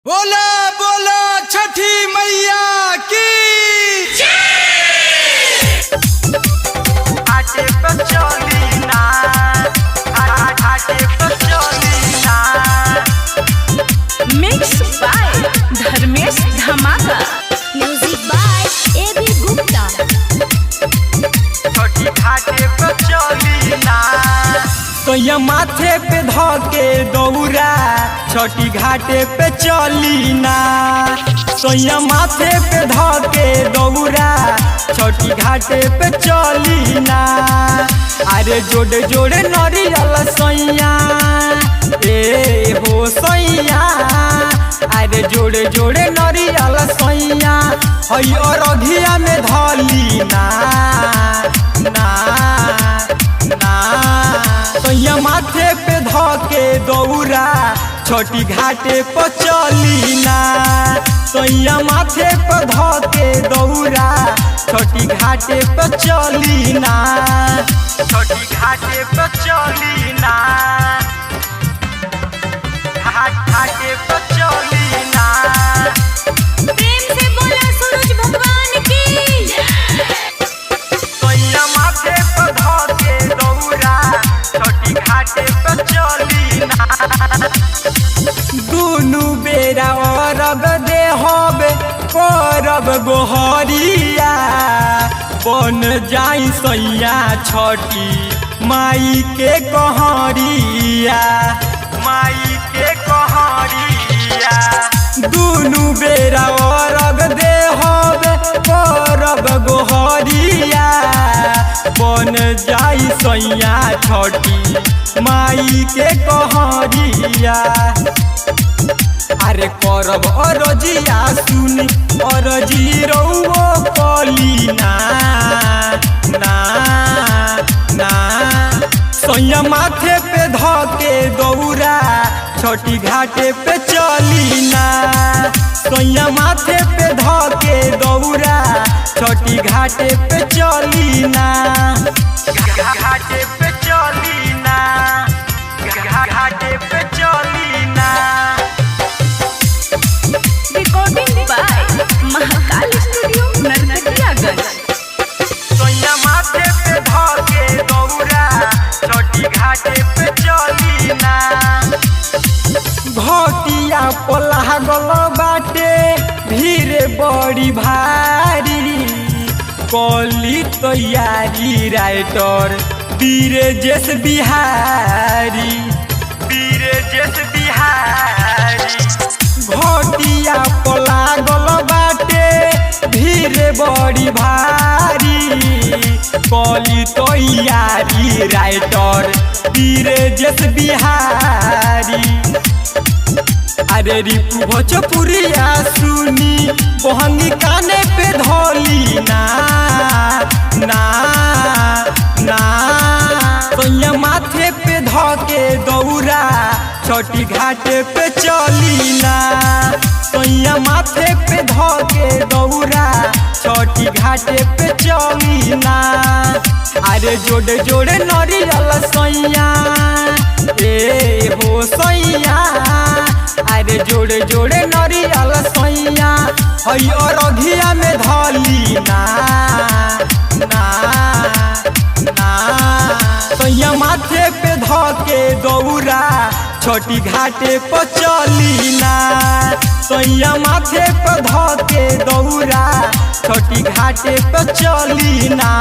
बोला बोला छठी मैया की आटे पर चली ना, आटे पर चली ना। Mix by Dharmesh Dhamaka. Music by A B. Gupta. छोटी घाटे पर चली ना। सोया माथे पे धके दौरा छोटी घाटे पे चली ना। सोया माथे पे धके दौरा छोटी घाटे पे चली ना। अरे जोड़े जोड़े नरियल सैया ए हो सैया। अरे जोड़े जोड़े नरियल सैया हई अरघिया में धली ना ना ना। सैया माथे पे धके दौरा छोटी घाटे पर चली ना। सैया माथे पे धके दौरा छोटी घाटे पर चली ना। छोटी घाटे पर चली ना, घाटे पर चली ना। प्रेम से बोला सूरज भगवान की। सोया माथे पर धके दौरा छोटी घाटे पर चली ना। दुनु बेरा अरग दे हबे करब गोहरिया। बन जाई सैया छठी माई के कहरिया। माई के कहरिया। दुनु बेरा अरग दे हबे करब गोहरिया। बन जाई सैया छठी माई के कहरिया। अरे करब अरजिया सुनी अरजी रउओ कली ना ना ना। सैया माथे पे धके दौरा छोटी घाटे पे चली ना। सैया माथे पे धके दौरा छोटी घाटे पे चली ना। घाटे पे चली ना, घाटे पे चली ना। Recording by Mahakal studio Narkatiaganj. सोया माथे पे धके दौरा छोटी घाटे पे चली ना। घटिया पला गल बाटे भीड़ बड़ी भारी। कली तैयारी राइटर बीरजेश बिहारी। बीरजेश बिहारी। घटिया पला गल बाटे भीड़ बड़ी भारी। कली तैयारी राइटर बीरजेश बिहारी। अरे रिपु भोजपुरिया सुनी बहनी काने पे धोली ना ना ना। सैया माथे पे धके दौरा छोटी घाटे पे चली ना। सैया माथे पे धके दौरा छोटी घाटे पे चली ना। अरे जोड़े जोड़े नरियल सैया ए हो सैया। अरे जोड़े जोड़े नरियल सैया हई अरघिया में धली ना ना ना। सैया माथे पे धके दौरा छोटी घाटे पर चली ना। सैया माथे पे धके दौरा छोटी घाटे पर चली ना।